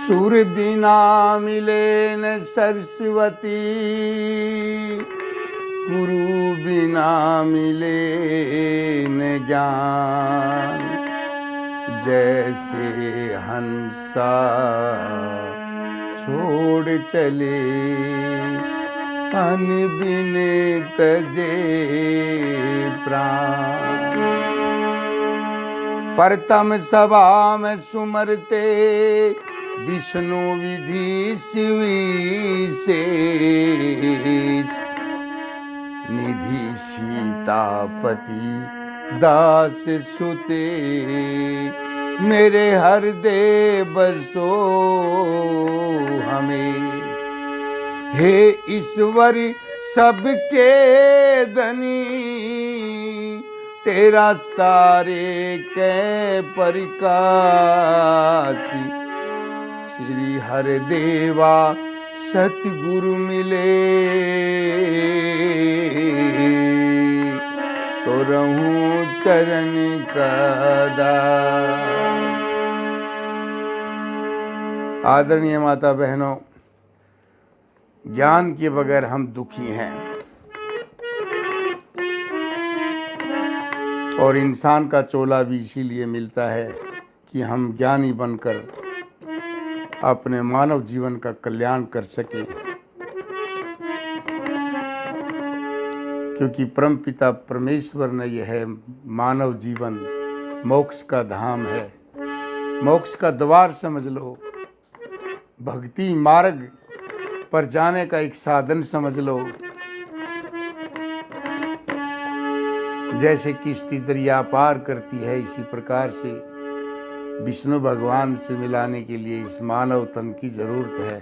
सुर बिना मिले न सरस्वती, गुरु बिना मिले न ज्ञान। जैसे हंसा छोड़ चले, अन बिन तजे प्राण। परतम सभा में सुमरते, विष्णु विधि शिवी शेष। निधि सीतापति दास सुते, मेरे हृदय बसो हमेश। हे ईश्वर सबके धनी, तेरा सारे कै परिकासी। श्री हरदेवा सतगुरु मिले, तो रहूं चरण का दास। आदरणीय माता बहनों, ज्ञान के बगैर हम दुखी हैं, और इंसान का चोला भी इसीलिए मिलता है कि हम ज्ञानी बनकर अपने मानव जीवन का कल्याण कर सकें। क्योंकि परमपिता परमेश्वर ने यह मानव जीवन मोक्ष का धाम है, मोक्ष का द्वार समझ लो, भक्ति मार्ग पर जाने का एक साधन समझ लो। जैसे किश्ती दरिया पार करती है, इसी प्रकार से विष्णु भगवान से मिलाने के लिए इस मानव तन की जरूरत है।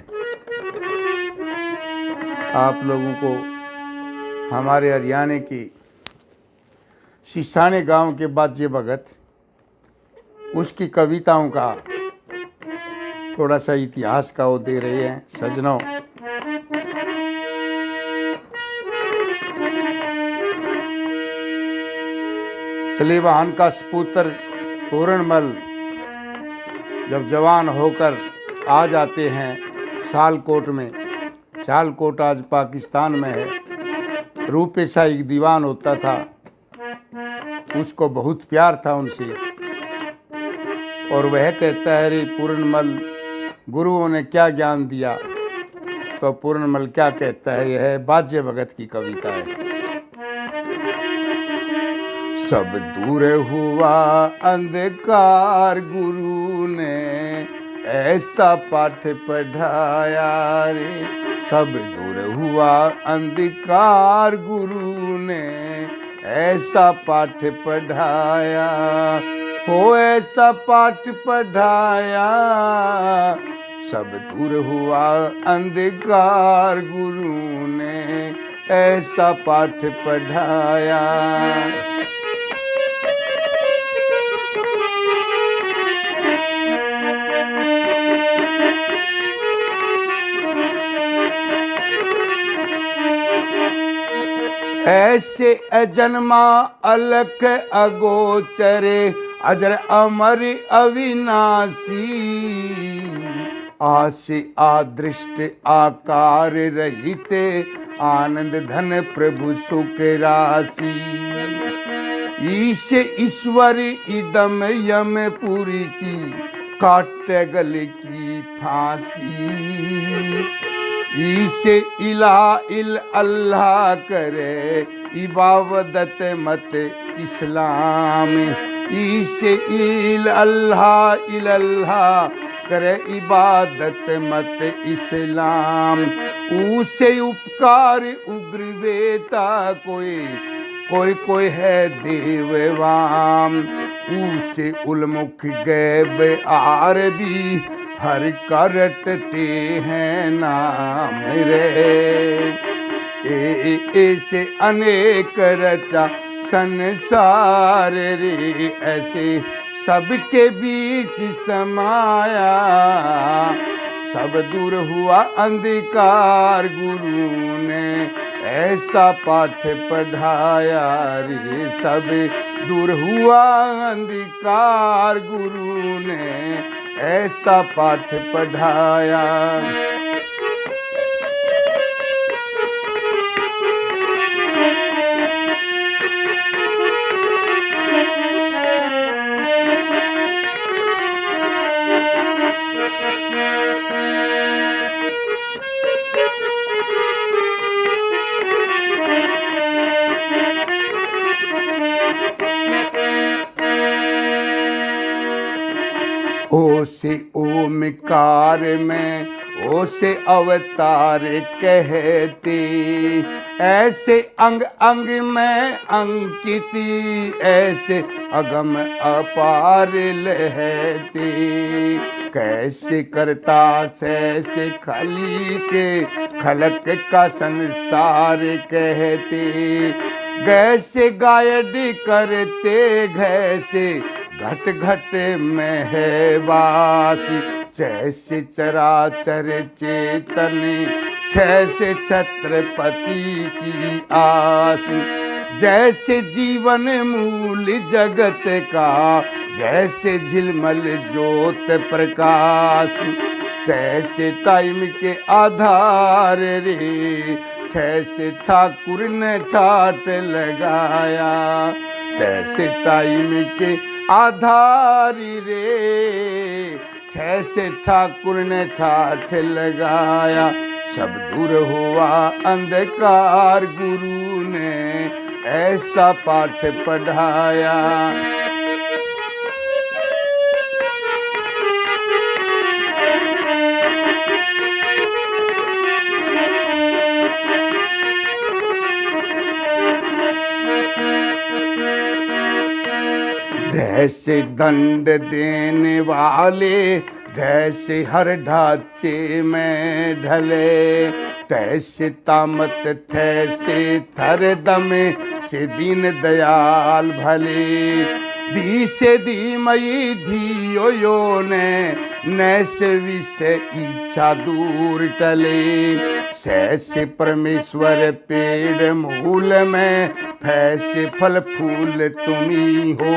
आप लोगों को हमारे हरियाणा के सिसाने गांव के बाजे भगत, उसकी कविताओं का थोड़ा सा इतिहास का वो दे रहे हैं। सजनों, सलेवाहन का सपुत्र पूर्णमल जब जवान होकर आ जाते हैं सियालकोट में, सियालकोट आज पाकिस्तान में है। रूपेशा एक दीवान होता था, उसको बहुत प्यार था उनसे, और वह कहता है, रे पूर्णमल, गुरुओं ने क्या ज्ञान दिया? तो पूर्णमल क्या कहता है? यह बाजे भगत की कविता है। सब दूर हुआ अंधकार, गुरु ने ऐसा पाठ पढ़ाया रे। सब दूर हुआ अंधकार, गुरु ने ऐसा पाठ पढ़ाया, हो ऐसा पाठ पढ़ाया। सब दूर हुआ अंधकार, गुरु ने ऐसा पाठ पढ़ाया। ऐसे अजन्मा अलख अगोचरे, अजर अमर अविनाशी। आसे आदृष्ट आकार रहिते, आनंद धन प्रभु सुख राशि। ईश ईश्वर इदम यम पुरी की, काट गल की फांसी। ईसे इला इल अल्लाह करे, इबादत मत इस्लाम। ईसे इल अल्लाह करे, इबादत मत इस्लाम। उसे उपकार उग्रवेता कोई है देववाम। उसे उलमुख गैब आरबी, हर का रटते हैं नाम रे। ऐसे अनेक रचा संसार रे, ऐसे सबके बीच समाया। सब दूर हुआ अंधकार, गुरु ने ऐसा पाठ पढ़ाया रे। सब दूर हुआ अंधकार, गुरु ने ऐसा पाठ पढ़ाया। ओ से ओमकार में ओ से अवतार कहते, ऐसे अंग अंग में अंकिती, ऐसे अगम अपार लहते। कैसे करता सैसे खली के खलक का संसार कहते, गैसे गायड करते घैसे घट घट में है वास। जैसे चराचर चेतन जैसे छत्रपति की आस, जैसे जीवन मूल जगत का जैसे झिलमल ज्योत प्रकाश, तैसे टाइम के आधार रे तैसे ठाकुर ने ठाट लगाया। तैसे टाइम के आधारी रे तैसे ठाकुर ने ठाठ लगाया। सब दूर हुआ अंधकार गुरु ने ऐसा पाठ पढ़ाया। जैसे दंड देने वाले जैसे हर ढांचे में ढले, तैसे तामत तैसे थर दमे से दीन दयाल भले। दी से दी मई धियो यो ने नैसे विषय इच्छा दूर टले। सैसे परमेश्वर पेड़ मूल में फैसे फल फूल तुम्ही हो,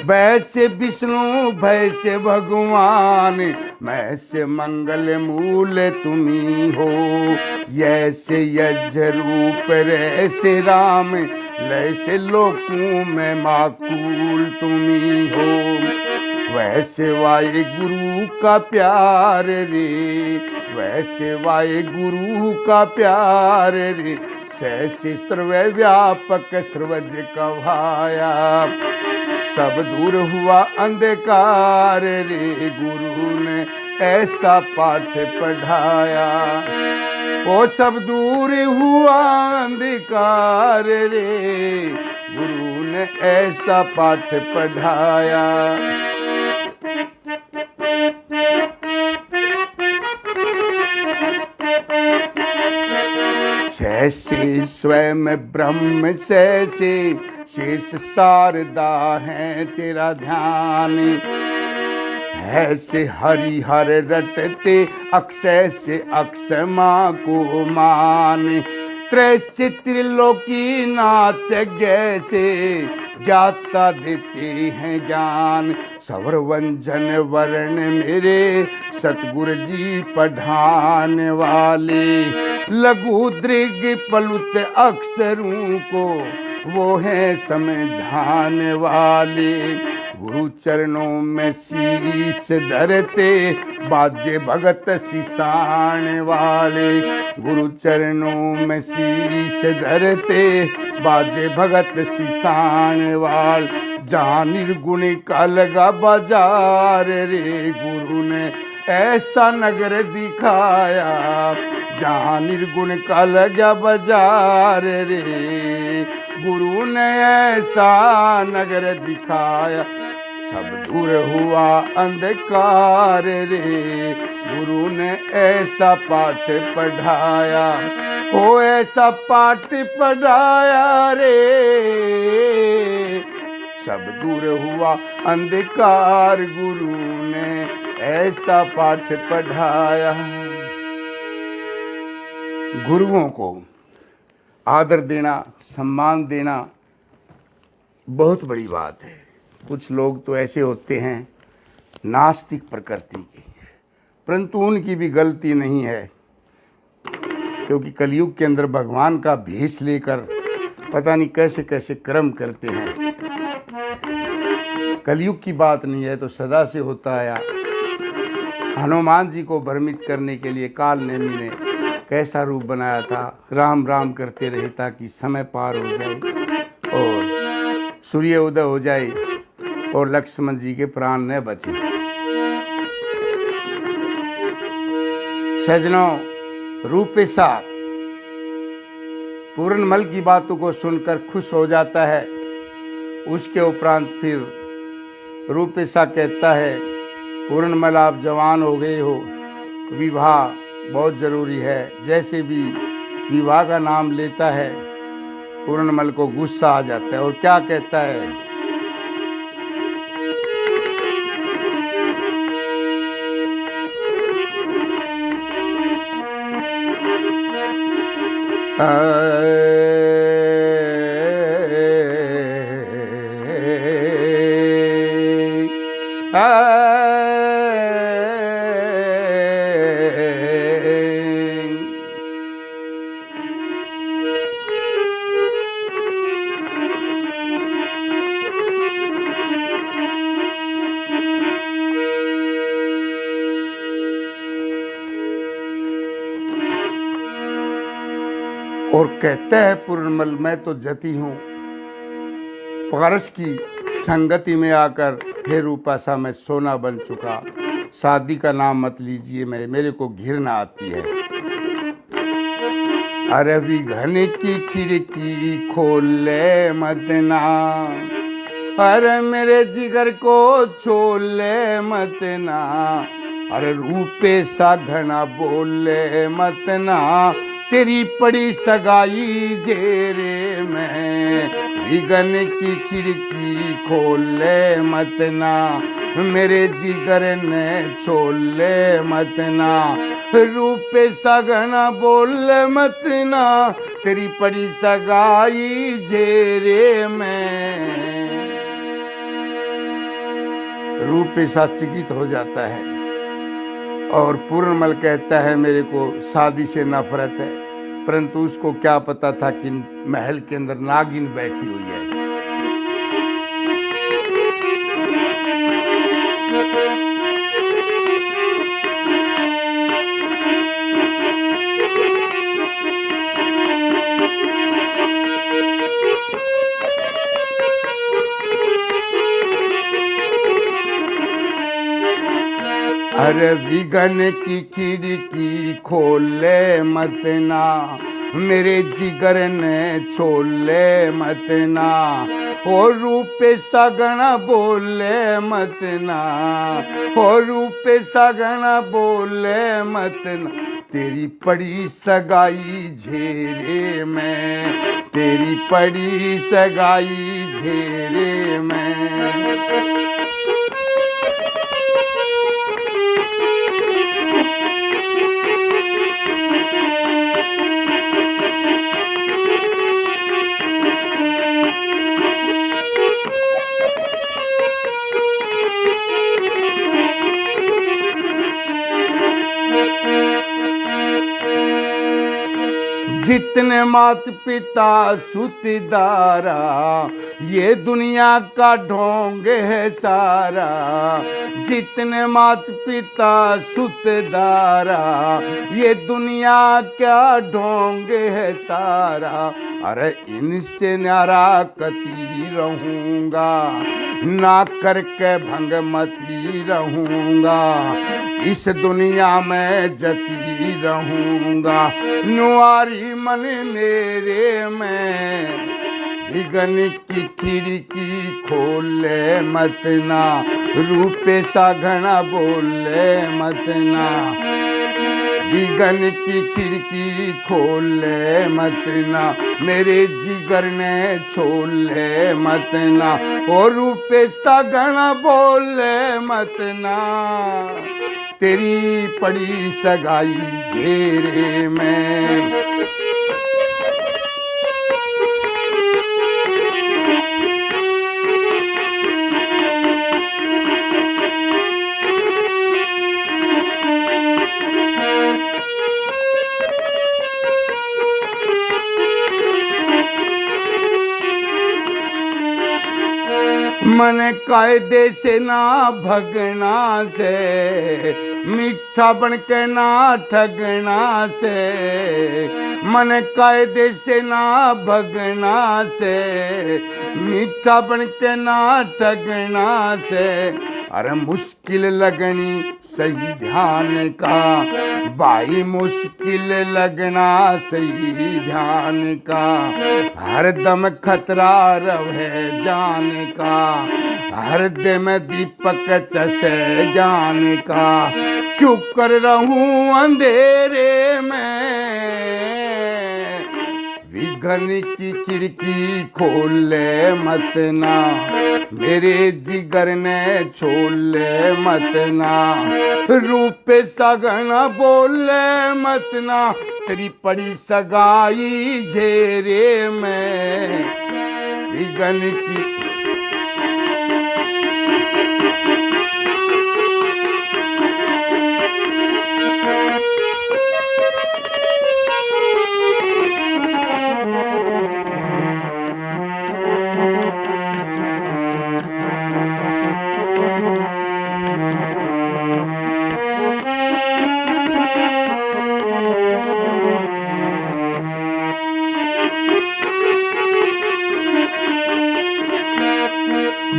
वैसे विष्णु वैसे भगवान वैसे मंगल मूल तुम्ही हो। जैसे यज्ञ रूप रैसे राम वैसे लोकों में माकूल तुम्ही हो। वैसे वाहे गुरु का प्यार रे वैसे वाहे गुरु का प्यार रे, सैसे सर्वव्यापक सर्वज कहाया। सब दूर हुआ अंधकार रे गुरु ने ऐसा पाठ पढ़ाया। वो सब दूर हुआ अंधकार रे गुरु ने ऐसा पाठ पढ़ाया। सैसे स्वयं ब्रह्म सैसे शेष शारदा है तेरा ध्यान, ऐसे हरिहर रटते अक्षय से अक्षय माँ को मान। त्रैस्य त्रिलोकी नाथ जैसे ज्ञाता देते हैं ज्ञान। सवर वंजन वर्ण मेरे सतगुरु जी पढ़ाने वाले, लघु दृग पलुत अक्षरों को वो है समझाने वाले। गुरु चरणों में शीश धरते बाजे भगत सिसाने वाले। गुरु चरणों में शीश धरते बाजे भगत सिसाने वाले। जहाँ निर्गुण का लगा बाजार रे गुरु ने ऐसा नगर दिखाया। जहाँ निर्गुण का लगा बाजार रे गुरु ने ऐसा नगर दिखाया। सब दूर हुआ अंधकार रे गुरु ने ऐसा पाठ पढ़ाया। ओ ऐसा पाठ पढ़ाया रे सब दूर हुआ अंधकार गुरु ने ऐसा पाठ पढ़ाया। गुरुओं को आदर देना सम्मान देना बहुत बड़ी बात है। कुछ लोग तो ऐसे होते हैं नास्तिक प्रकृति की, परंतु उनकी भी गलती नहीं है, क्योंकि कलयुग के अंदर भगवान का भेष लेकर पता नहीं कैसे कैसे कर्म करते हैं। कलयुग की बात नहीं है, तो सदा से होता आया। हनुमान जी को भ्रमित करने के लिए काल नेमी ने कैसा रूप बनाया था, राम राम करते रहे ताकि समय पार हो जाए और सूर्य उदय हो जाए और लक्ष्मण जी के प्राण न बचे। सजनों, रूपेशा पूरनमल की बातों को सुनकर खुश हो जाता है। उसके उपरांत फिर रूपेशा कहता है, पूरनमल आप जवान हो गए हो, विवाह बहुत ज़रूरी है। जैसे भी विवाह का नाम लेता है पूरनमल को गुस्सा आ जाता है और क्या कहता है, और कहता है पूरनमल, मैं तो जति हूँ, पारस की संगति में आकर हे रूपाशा मैं सोना बन चुका, शादी का नाम मत लीजिए, मेरे को घृणा आती है। अरे विघन की खिड़की खोल ले मत ना, अरे मेरे जिगर को छोड़ ले मत ना, अरे रूपेशा घना बोल ले मत ना, तेरी पड़ी सगाई जेरे में। विघन की खिड़की खोल ले मत ना, मेरे जिगर ने छोड़ ले मत ना, रूपेशा घना बोल ले मत ना, तेरी पड़ी सगाई जेरे में। रूपेशा चकित हो जाता है और पूरनमल कहता है, मेरे को शादी से नफरत है, परंतु उसको क्या पता था कि महल के अंदर नागिन बैठी हुई है। अरे विघन की खिड़की खोल ले मत ना, मेरे जिगर ने छोड़ ले मत ना, और रूपेशा घना बोल ले मत ना, और रूपेशा घना बोल ले मत ना, तेरी पड़ी सगाई झेरे में, तेरी पड़ी सगाई झेरे में। जितने मात पिता सुतदारा, ये दुनिया का ढोंग है सारा। जितने मात पिता सुतदारा, ये दुनिया क्या ढोंग है सारा। अरे इनसे न्यारा कती रहूँगा, ना करके भंगमती रहूँगा, इस दुनिया में जती रहूँगा, नुआरी मन मेरे में। विघन की खिड़की खोल ले मत ना, रूपेशा घना बोल ले मत ना, विघन की खिड़की खोल ले मत ना, मेरे जिगर ने छोड़ ले मत ना, और रूपेशा घना बोल ले मत ना, तेरी पड़ी सगाई जेरे में। मन कायदे से ना भगना से, मीठा बन के ना ठगना से, मन कायदे से ना भगना से, मीठा बन के ना ठगना से। अरे मुश्किल लगनी सही ध्यान का भाई, मुश्किल लगना सही ध्यान का, हर दम खतरा रहे जाने का, हर दम दीपक चसे ज्ञान का। क्यों कर रहूं अंधेरे में, विघन की खिड़की खोले मत ना, मेरे जिगर ने छोले मत ना, रूप सगना बोले मत ना, तेरी पड़ी सगाई झेरे में, विघन की।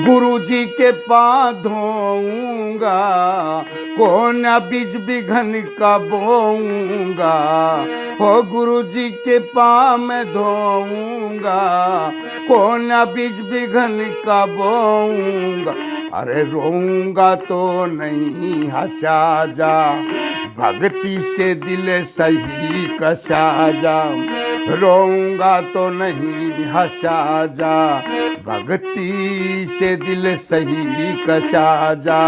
गुरु जी के पाँव धोऊंगा, कौन बीज बिघन का बोऊंगा, हो गुरु जी के पाँव में धोऊंगा, कौन बीज बिघन का बोऊंगा। अरे रोऊंगा तो नहीं हंसा जा, भक्ति से दिल सही कसा जा, रोऊंगा तो नहीं हंसा जा, भक्ति से दिल सही कसा जा,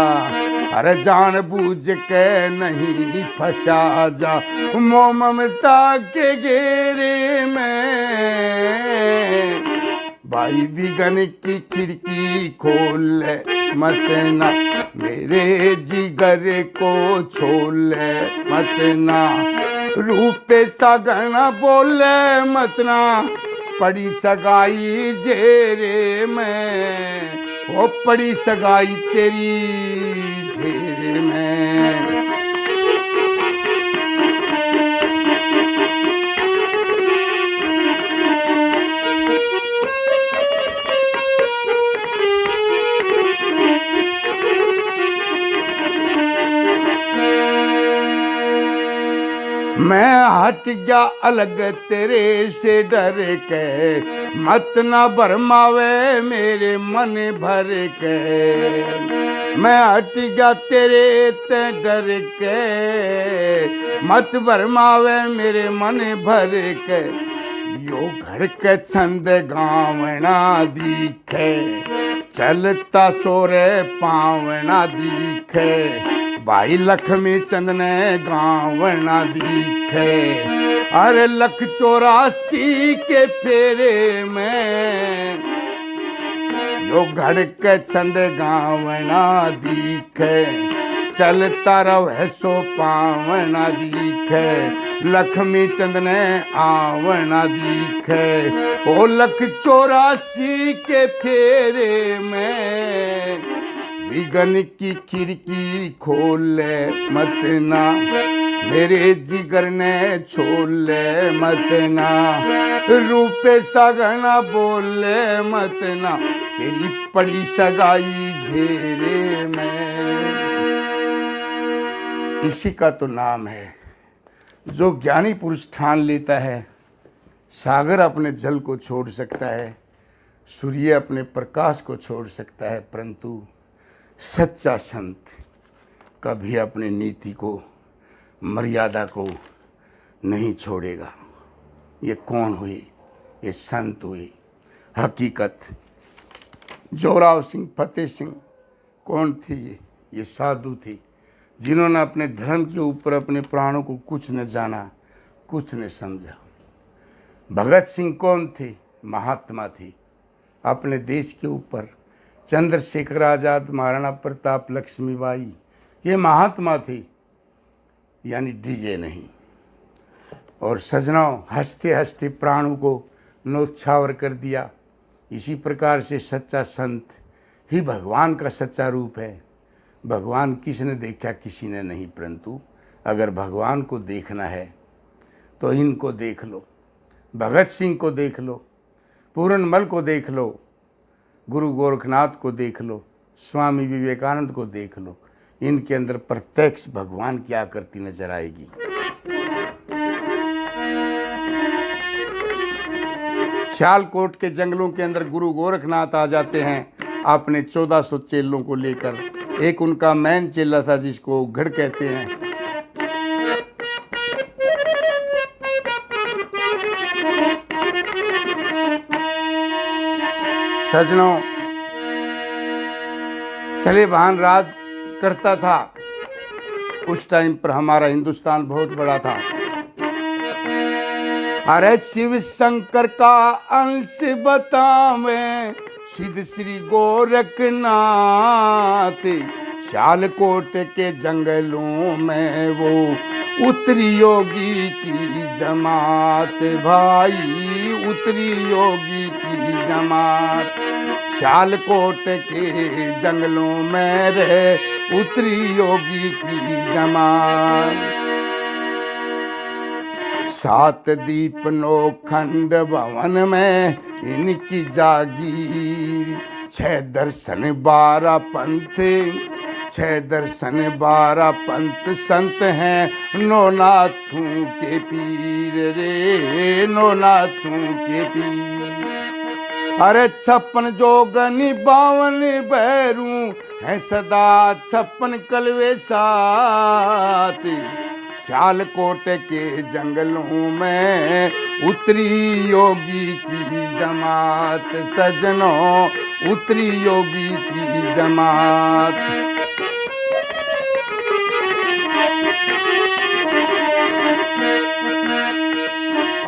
अरे जान बूझ के नहीं फंसा जा, मोह ममता के घेरे में भाई, विघन की खिड़की खोल मत ना, मेरे जिगर को छोले मत ना, रूप सगना बोले मत ना, पड़ी सगाई जेरे में, ओ पड़ी सगाई तेरी जेरे में। मैं हट गया अलग तेरे से डर के, मत ना भरमावे मेरे मन भर के, मैं हट गया तेरे ते डर के, मत भरमावे मेरे मन भर के। यो घर के छंद गावना दिखे, चलता सोरे पावना दिखे, भाई लक्ष्मी चंद ने गावना दिखे, अरे लख 84 के फेरे में, यो घर के चंद गावना दिखे, चलता रहे सो पावना दिखे, लक्ष्मी चंद ने आवना दिखे, ओ लख 84 के फेरे में, विघन की खिड़की खोले मत ना, मेरे जिगर ने छोले मत ना, रूप सगना बोले मत ना, तेरी पड़ी सगाई झेरे में। इसी का तो नाम है, जो ज्ञानी पुरुष ठान लेता है, सागर अपने जल को छोड़ सकता है, सूर्य अपने प्रकाश को छोड़ सकता है, परंतु सच्चा संत कभी अपनी नीति को, मर्यादा को नहीं छोड़ेगा। ये कौन हुई? ये संत हुई। हकीकत जोरावर सिंह फतेह सिंह कौन थी? ये साधु थी, जिन्होंने अपने धर्म के ऊपर अपने प्राणों को कुछ न जाना, कुछ न समझा। भगत सिंह कौन थी? महात्मा थी। अपने देश के ऊपर चंद्रशेखर आज़ाद, महाराणा प्रताप, लक्ष्मीबाई, ये महात्मा थी, यानी डीजे नहीं। और सजनाओं, हंसते हंसते प्राणों को नौछावर कर दिया। इसी प्रकार से सच्चा संत ही भगवान का सच्चा रूप है। भगवान किसने देखा, किसी ने नहीं, परंतु अगर भगवान को देखना है तो इनको देख लो, भगत सिंह को देख लो, पूरनमल को देख लो, गुरु गोरखनाथ को देख लो, स्वामी विवेकानंद को देख लो। इनके अंदर प्रत्यक्ष भगवान की आकृति नजर आएगी। सियालकोट के जंगलों के अंदर गुरु गोरखनाथ आ जाते हैं अपने 1400 चेलों को लेकर। एक उनका मैन चेला था जिसको उघड़ कहते हैं। सजनों, सलेबान राज करता था उस टाइम पर। हमारा हिंदुस्तान बहुत बड़ा था। अरे शिव शंकर का अंश बतावें सिद्ध श्री गोरखनाथ, सियालकोट के जंगलों में वो उतरी योगी की जमात। भाई उतरी योगी की जमात, सियालकोट के जंगलों में रहे उतरी योगी की जमात। 7 दीप 9 खंड भवन में इनकी जागीर। 6 दर्शन 12 पंथ, 6 दर्शन 12 पंथ संत हैं नौनाथों के पीर रे, नौनाथों के पीर। अरे 56 जोगन 52 भैरू है सदा 56 कलवे साथ। सियालकोट के जंगलों में उतरी योगी की जमात। सजनों, उतरी योगी की जमात।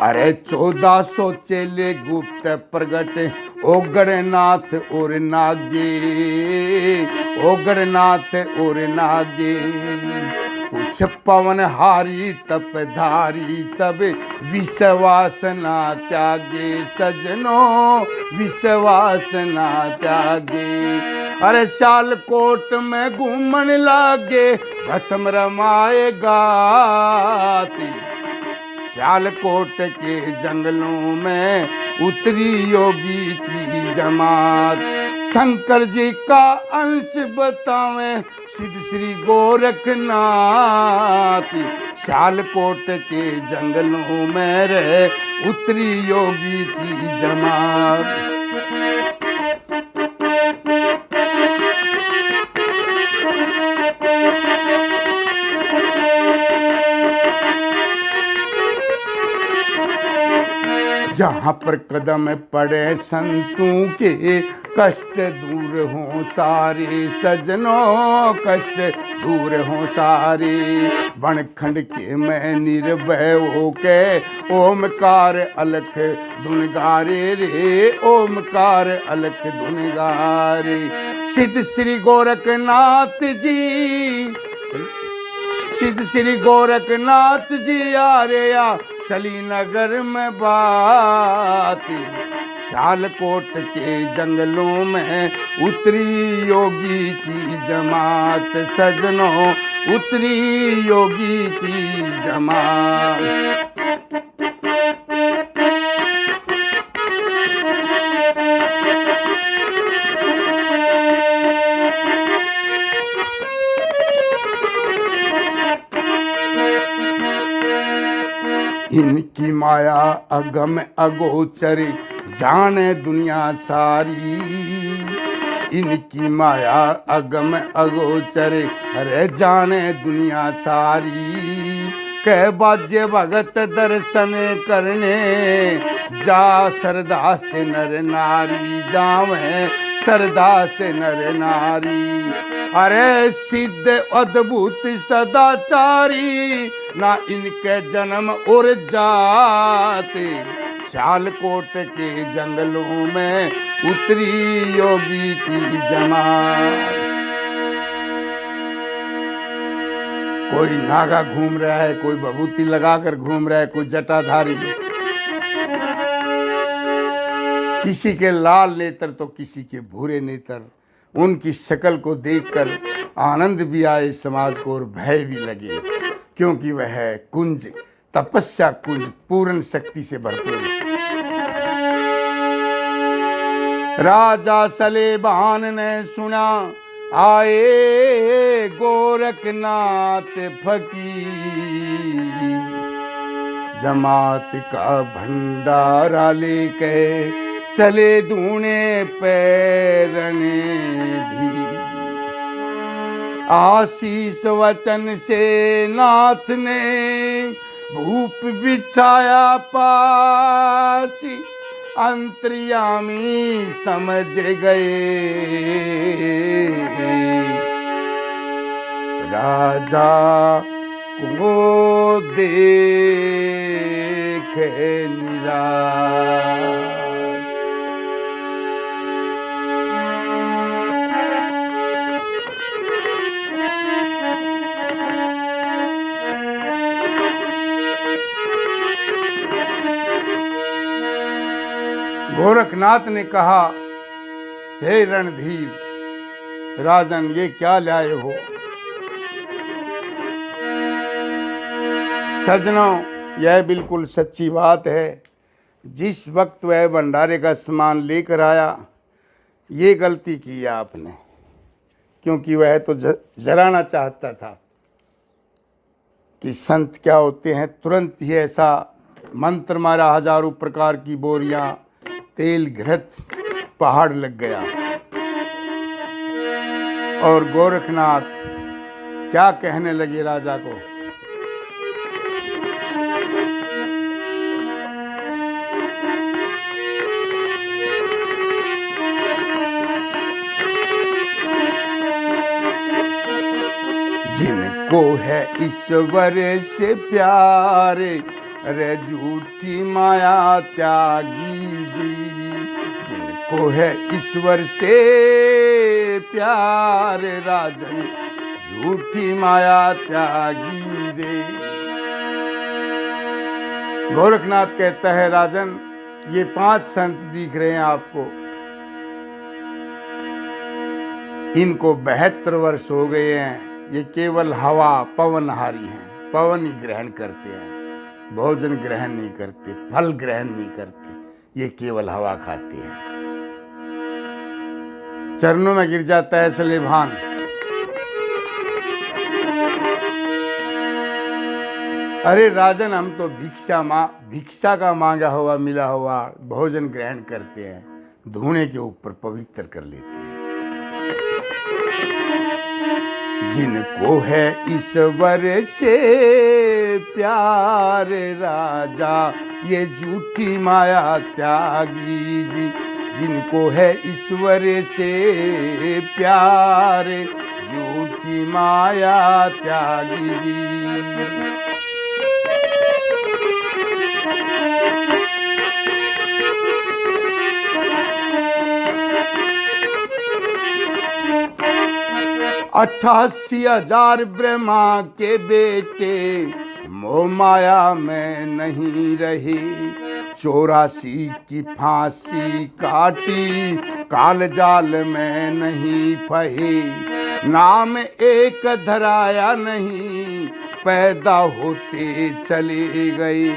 अरे 1400 चेले गुप्त प्रगट ओगड़नाथ और नागे, ओगड़नाथ और नागे। कुछ पवन हारी तपधारी सब विश्वास ना त्यागे। सजनों, विश्वास ना त्यागे। अरे सियालकोट में घूमन लागे भस्म रमाएगा। सियालकोट के जंगलों में उतरी योगी की जमात। शंकर जी का अंश बतावें सिद्ध श्री गोरखनाथ, सियालकोट के जंगलों में रहे उतरी योगी की जमात। जहाँ पर कदम पड़े संतों के कष्ट दूर हों सारे। सजनों, कष्ट दूर हों सारे। बनखंड के मैं निर्भय होके ओमकार अलख धुन गारे रे, ओमकार अलख धुन गारे। सिद्ध श्री गोरखनाथ जी, सिद्ध श्री गोरखनाथ जी आ रे आ चली नगर में बात। सियालकोट के जंगलों में उतरी योगी की जमात। सजनों, उतरी योगी की जमात। इनकी माया अगम अगोचर जाने दुनिया सारी। इनकी माया अगम अगोचर अरे जाने दुनिया सारी। कह बाज्य भगत दर्शन करने जा श्रद्धा से नर नारी। जावे श्रद्धा से नर नारी। अरे सिद्ध अद्भुत सदाचारी ना इनके जन्म और जाते। सियालकोट के जंगलों में उतरी योगी की जमात। कोई नागा घूम रहा है, कोई भभूति लगाकर घूम रहा है, कोई जटाधारी। किसी के लाल नेत्र तो किसी के भूरे नेत्र। उनकी शक्ल को देखकर आनंद भी आए समाज को और भय भी लगे, क्योंकि वह है कुंज, तपस्या कुंज, पूर्ण शक्ति से भरपूर। राजा सलेबान ने सुना आए गोरखनाथ फकीर, जमात का भंडारा लेके चले दूने पैरने धी। आशीष वचन से नाथ ने भूप बिठाया पासी, अंतर्यामी समझ गए राजा को देख निराश। गोरखनाथ ने कहा, हे रणधीर राजन, ये क्या लाए हो? सजनों, यह बिल्कुल सच्ची बात है। जिस वक्त वह भंडारे का सामान लेकर आया, ये गलती की आपने, क्योंकि वह तो जराना चाहता था कि संत क्या होते हैं। तुरंत ही ऐसा मंत्र मारा, हजारों प्रकार की बोरियां तेल घृत पहाड़ लग गया। और गोरखनाथ क्या कहने लगे राजा को, जिनको है ईश्वर से प्यार, अरे झूठी माया त्यागी जी। जिनको है ईश्वर से प्यार राजन, झूठी माया त्यागी रे। गोरखनाथ कहता है, राजन ये 5 संत दिख रहे हैं आपको, इनको 72 वर्ष हो गए हैं। ये केवल हवा पवनहारी हैं, पवन ही ग्रहण करते हैं, भोजन ग्रहण नहीं करते, फल ग्रहण नहीं करते, ये केवल हवा खाते हैं। चरणों में गिर जाता है सलेभान। अरे राजन, हम तो भिक्षा का मांगा हुआ मिला हुआ भोजन ग्रहण करते हैं, धूने के ऊपर पवित्र कर लेते हैं। जिनको है ईश्वर से प्यार राजा, ये झूठी माया त्यागी जी। जिनको है ईश्वर से प्यार, झूठी माया त्यागी जी। 88,000 ब्रह्मा के बेटे मोह माया में नहीं रहे। 84 की फांसी काटी काल जाल में नहीं फहे। नाम एक धराया नहीं पैदा होते चले गए।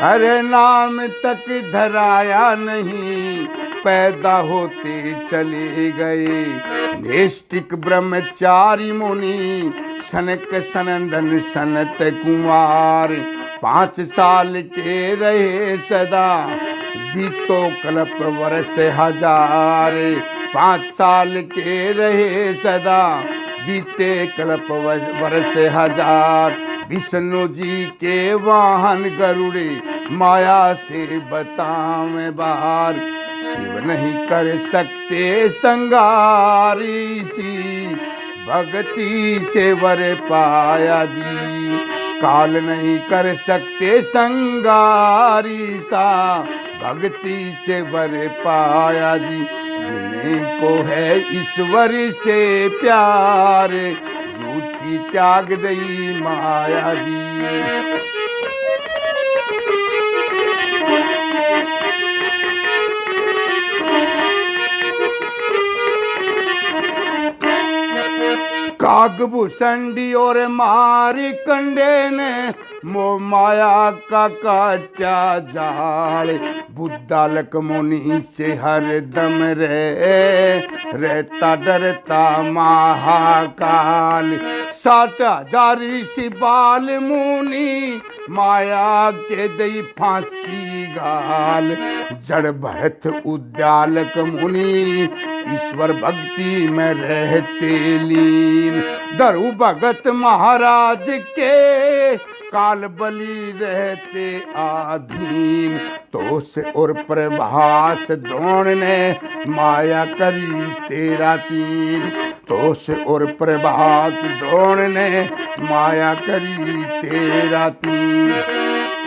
अरे नाम तक धराया नहीं पैदा होते चले गए। नेष्टिक ब्रह्मचारी मुनि सनक सनंदन सनत कुमार 5 साल के रहे सदा बीतो कल्प वर्ष हजार। 5 साल के रहे सदा बीते कल्प वर्ष हजार। विष्णु जी के वाहन गरुड़े माया से बतावे बाहर। शिव नहीं कर सकते संगारी सी भक्ति से वर पाया जी। काल नहीं कर सकते संगारी सा भक्ति से वर पाया जी। जिनको है ईश्वर से प्यार झूठी त्याग दई माया जी। कागभूषणी और मारी कंडे ने मोह माया का काटा जाल। बुद्धालक मुनि से हर दम रहता डरता महाकाल। 60,000 ऋषि बाल मुनि माया के दई फांसी गाल। जड़ भरत उद्यालक मुनि ईश्वर भक्ति में रहते लीन। दरु भगत महाराज के काल बलि रहते आधीन। तोष और प्रभास द्रोण ने माया करी 13 तोष और प्रभास द्रोण ने माया करी 13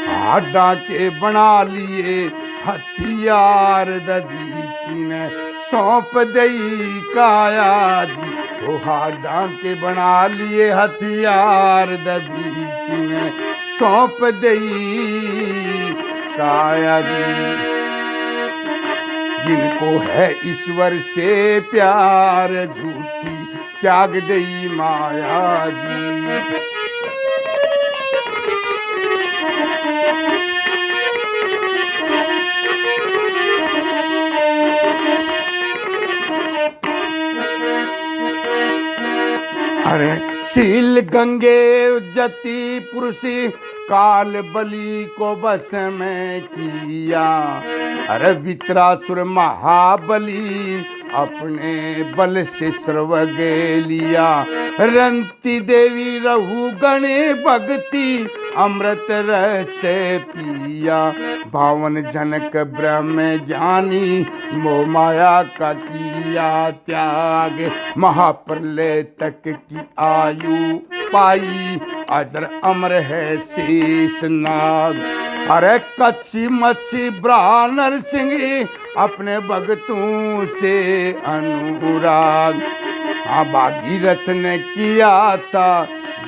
हाडा के बना लिए हथियार दधीची ने सौंप दई काया जी। तो हाडा के बना लिए हथियार दधीची ने सौंप दई काया जी। जिनको है ईश्वर से प्यार झूठी त्याग दई माया जी। अरे शील गंगे जति पुरुषी काल बलि को बस में किया। अरे वित्रासुर महाबली अपने बल से स्वर्ग लिया। रंती देवी रहु गणे भक्ति अमृत रस पिया। 52 जनक ब्रह्म ज्ञानी मोह माया का किया त्याग। महाप्रलय तक की आयु पाई अजर अमर है शेष नाग। अरे कच्ची मच्छी ब्राह्मण सिंह अपने भक्तों से अनुराग। हाँ भागीरथ ने किया था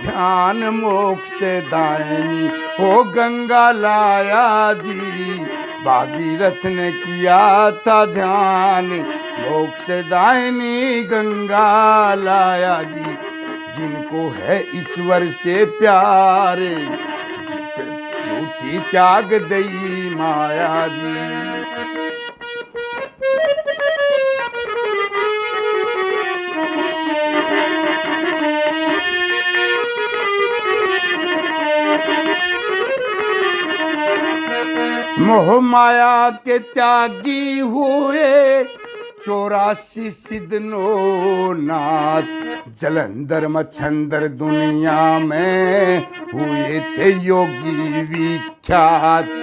ध्यान मोक्ष दायनी हो गंगा लाया जी। भागीरथ ने किया था ध्यान मोक्ष दायनी गंगा लाया जी। जिनको है ईश्वर से प्यार झूठी त्याग दई माया जी। मोह माया के त्यागी हुए 84 सिद्धनो नाथ। जलंधर मच्छंदर दुनिया में हुए थे योगी विख्यात।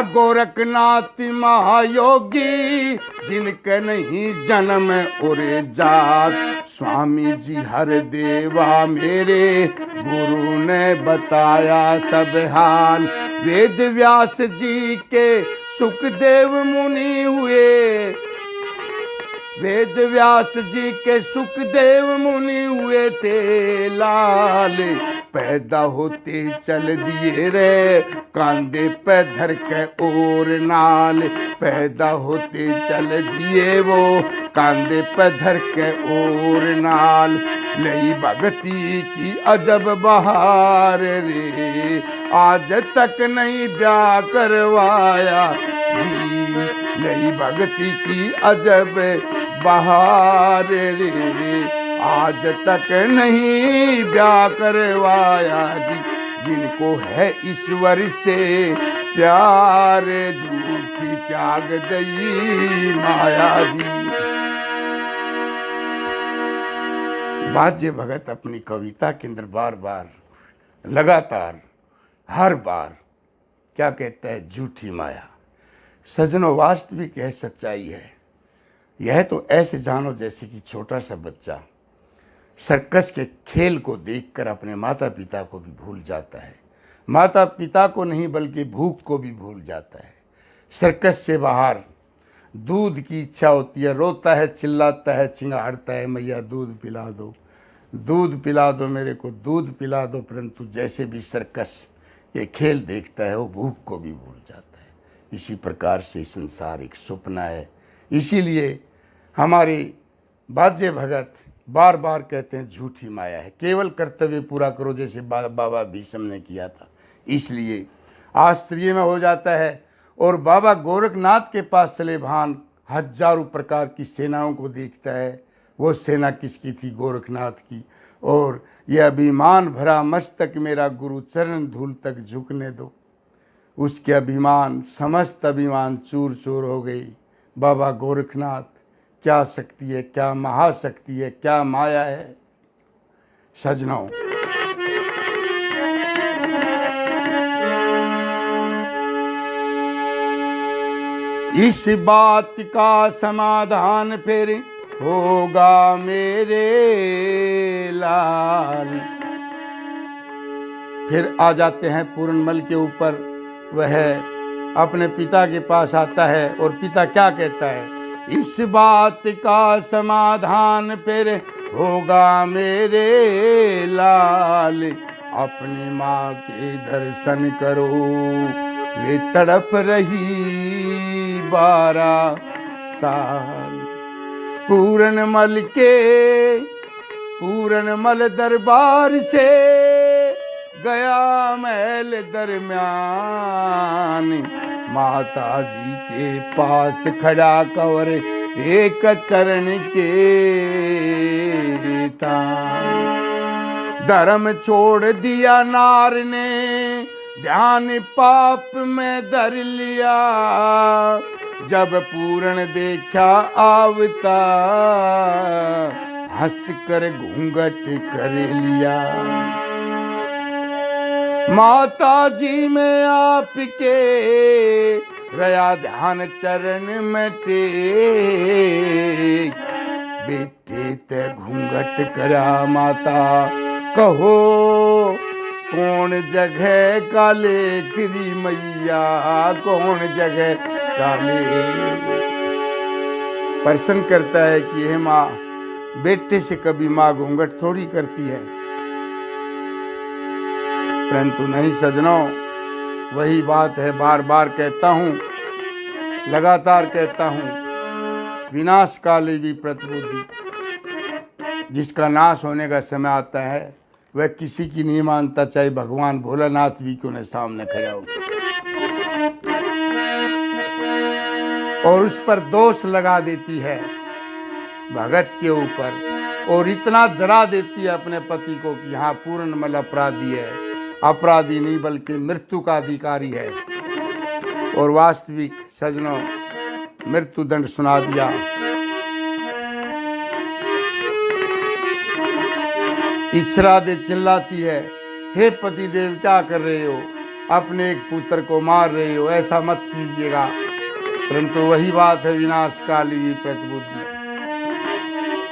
गोरखनाथ महायोगी जिनके नहीं जन्म और जात। स्वामी जी हर देवा मेरे गुरु ने बताया सब हाल। वेद व्यास जी के सुखदेव मुनि हुए। वेद व्यास जी के सुखदेव मुनि हुए थे लाल। पैदा होते चल दिए रे कांधे पे धर के और नाल। पैदा होते चल दिए वो कांधे पे धर के और नाल। लई भगती की अजब बहार रे आज तक नहीं ब्याह करवाया जी। लई भगती की अजब बहार रे आज तक नहीं ब्याह करवाया जी। जिनको है ईश्वर से प्यार झूठी त्याग दई माया जी। बाजे भगत अपनी कविता के अंदर बार बार लगातार हर बार क्या कहता है, झूठी माया। सजनों वास्तविक यह सच्चाई है। यह तो ऐसे जानो जैसे कि छोटा सा बच्चा सर्कस के खेल को देखकर अपने माता पिता को भी भूल जाता है। माता पिता को नहीं बल्कि भूख को भी भूल जाता है। सर्कस से बाहर दूध की इच्छा होती है, रोता है, चिल्लाता है, चिंगाड़ता है, मैया दूध पिला दो, दूध पिला दो, मेरे को दूध पिला दो। परंतु जैसे भी सर्कस ये खेल देखता है वो भूख को भी भूल जाता है। इसी प्रकार से संसार एक सपना है। इसीलिए हमारे बाजे भगत बार बार कहते हैं झूठी माया है, केवल कर्तव्य पूरा करो, जैसे बाबा भीष्म ने किया था। इसलिए आश्चर्य में हो जाता है। और बाबा गोरखनाथ के पास चले भान हजारों प्रकार की सेनाओं को देखता है। वो सेना किसकी थी? गोरखनाथ की। और यह अभिमान भरा मस्तक मेरा गुरु चरण धूल तक झुकने दो। उसके अभिमान, समस्त अभिमान चूर चूर हो गई। बाबा गोरखनाथ, क्या शक्ति है, क्या महाशक्ति है, क्या माया है सजनों। इस बात का समाधान फिर होगा मेरे लाल। फिर आ जाते हैं पूर्णमल के ऊपर। वह अपने पिता के पास आता है और पिता क्या कहता है? इस बात का समाधान फिर होगा मेरे लाल। अपनी माँ के दर्शन करो, वे तड़प रही 12 साल। पूरनमल दरबार से गया महल दरम्यान। माता जी के पास खड़ा कंवर एक चरण के तान। धर्म छोड़ दिया नार ने, ध्यान पाप में धर लिया। जब पूर्ण देखा आवता, हंस कर घूंघट कर लिया। माता जी में आपके रया ध्यान चरण में टेक। बेटे ते घूंघट करा माता, कहो कौन जगह काले गिरी मैया, कौन जगह काले। प्रश्न करता है कि हे माँ, बेटे से कभी माँ घूंघट थोड़ी करती है। परंतु नहीं सजनों, वही बात है, बार बार कहता हूँ, लगातार कहता हूँ, विनाश काले भी प्रतिबुद्धि। जिसका नाश होने का समय आता है वह किसी की नहीं मानता, चाहे भगवान भोलानाथ भी क्यों न सामने खड़ा हो। और उस पर दोष लगा देती है भगत के ऊपर, और इतना जरा देती है अपने पति को कि हाँ पूर्णमल अपराधी है। अपराधी नहीं बल्कि मृत्यु का अधिकारी है। और वास्तविक सजनों, मृत्यु दंड सुना दिया। इच्छरा दे चिल्लाती है, हे पति देव क्या कर रहे हो? अपने एक पुत्र को मार रहे हो, ऐसा मत कीजिएगा। परंतु वही बात है, विनाश काली प्रतिबुद्धि।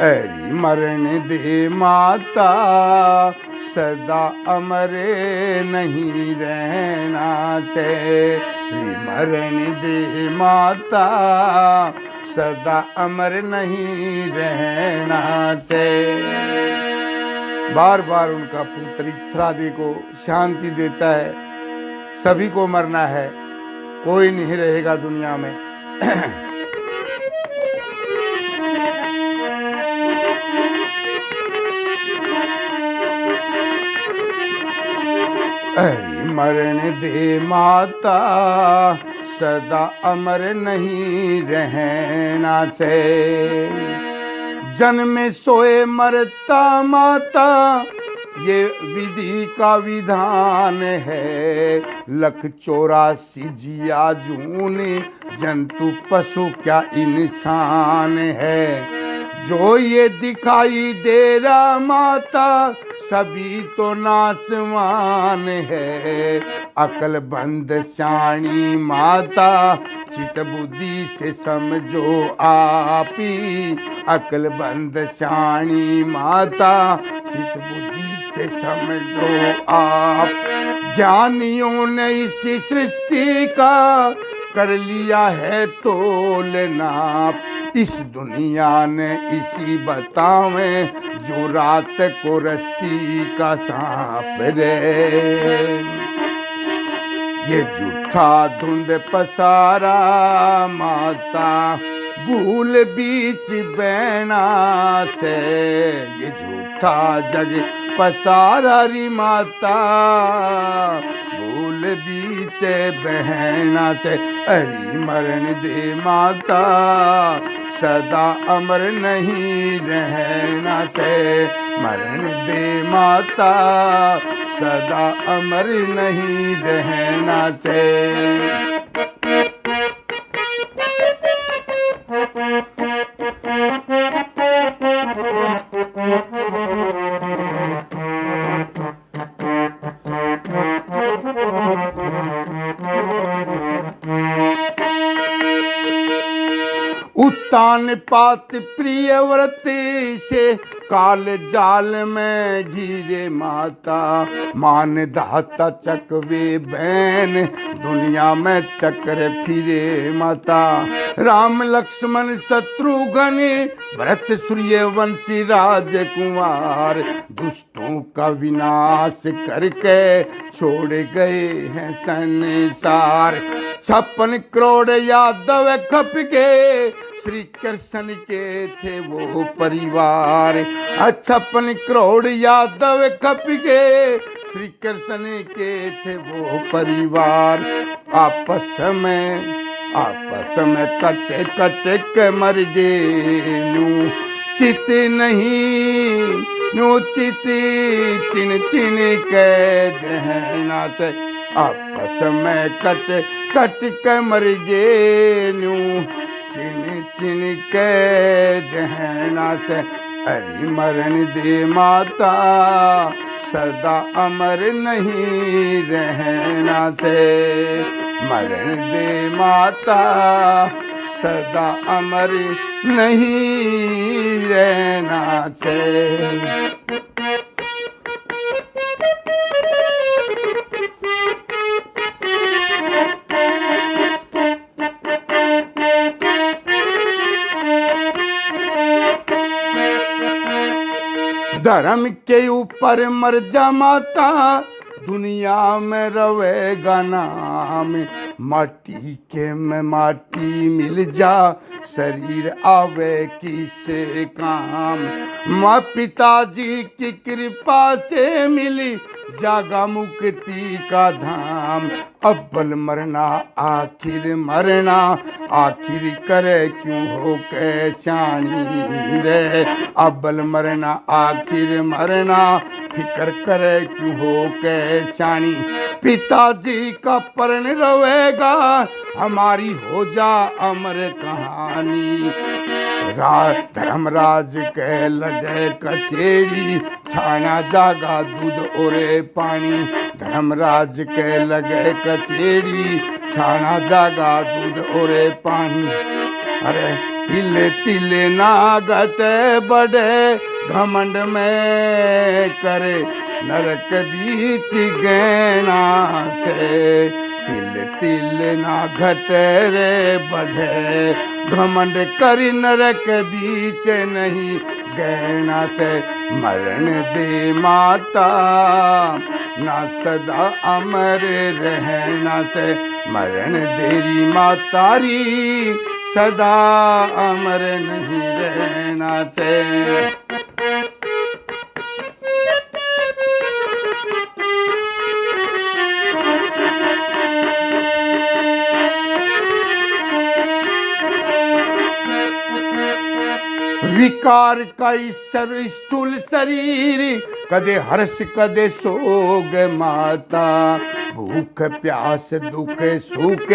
अरे मरण दे माता, सदा अमर नहीं रहना से। मरण दे माता, सदा अमर नहीं रहना से। बार बार उनका पुत्र इच्छरादे को शांति देता है। सभी को मरना है, कोई नहीं रहेगा दुनिया में। अरे मरण दे माता, सदा अमर नहीं रहना से। जन्मे सोए मरता माता, ये विधि का विधान है। 184 जिया जून, जंतु पशु क्या इंसान है। जो ये दिखाई दे रहा माता, सभी तो नासवान है। अकलबंद शानी माता, चित बुद्धि से समझो आपी। अकलबंद शानी माता, चित बुद्धि से समझो आप। ज्ञानियों ने इस सृष्टि का कर लिया है तोल नाप। इस दुनिया ने इसी बतावे, जो रात को रस्सी का सांप रे। ये झूठा धुंध पसारा माता, भूल बीच बहना से ये झूठा जग पसारा री माता, भूल बीच बहना से अरे मरण दे माता, सदा अमर नहीं रहना से मरण दे माता, सदा अमर नहीं रहना से। उत्तान पात प्रिय व्रत से काल जाल में घिरे माता, मान दाता चकवे बहन दुनिया में चक्र फिरे माता, राम लक्ष्मण शत्रुघ्न भरत सूर्यवंशी राजकुमार, दुष्टों का विनाश करके छोड़ गए हैं संसार, 56 करोड़ यादव खप के श्री कृष्ण के थे वो परिवार, 56 करोड़ यादव खप के श्री कृष्ण के थे वो परिवार, आपस में कट कट के मर गए नू चित नहीं, नू चित चिन चिन के रहना से, आपस में कट कट के मर गए नू चिन चिन के रहना से, अरे मरण दे माता, सदा अमर नहीं रहना से, मरण दे माता, सदा अमर नहीं रहना से। धर्म के ऊपर मर जा माता, दुनिया में रवेगा नाम, माटी के में माटी मिल जा, शरीर आवे किसे काम, माँ पिताजी की कृपा से मिली जागा मुक्ति का धाम, अव्वल मरना आखिर मरना, आखिर करे क्यों हो कैसानी रे, अव्वल मरना आखिर मरना, फिकर करे क्यों हो कैसानी, पिताजी का परण रहेगा, हमारी हो जा अमर कहानी, धर्मराज कह लगे कचेरी, छाना जागा दूध और पानी, धर्मराज कह लगे कचेरी, छाना जागा दूध और पानी, अरे तिले तिले ना घटे बढ़े, घमंड में करे नरक बीच गैना से, तिल तिल ना घटे रे बढ़े, घमंड करी नरक बीच नहीं गैना से, मरण दे माता, ना सदा अमर रहना से, मरण देरी मातारी, सदा अमर नहीं रहना से। विकार का स्थूल शरीर, कदे हर्ष कदे सोग माता, भूख प्यास दुख सुख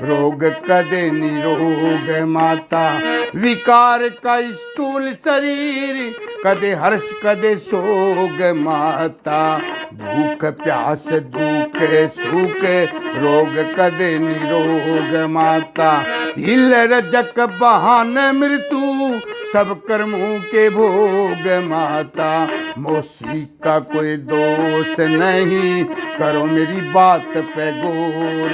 रोग कदे निरोग माता, विकार का स्थूल शरीर, कदे हर्ष कदे सोग माता, भूख प्यास दुख सुख रोग कदे निरोग माता, हिल रजक बहान मृत्यु सब कर्मों के भोग माता, मौसी का कोई दोष नहीं, करो मेरी बात पे गौर,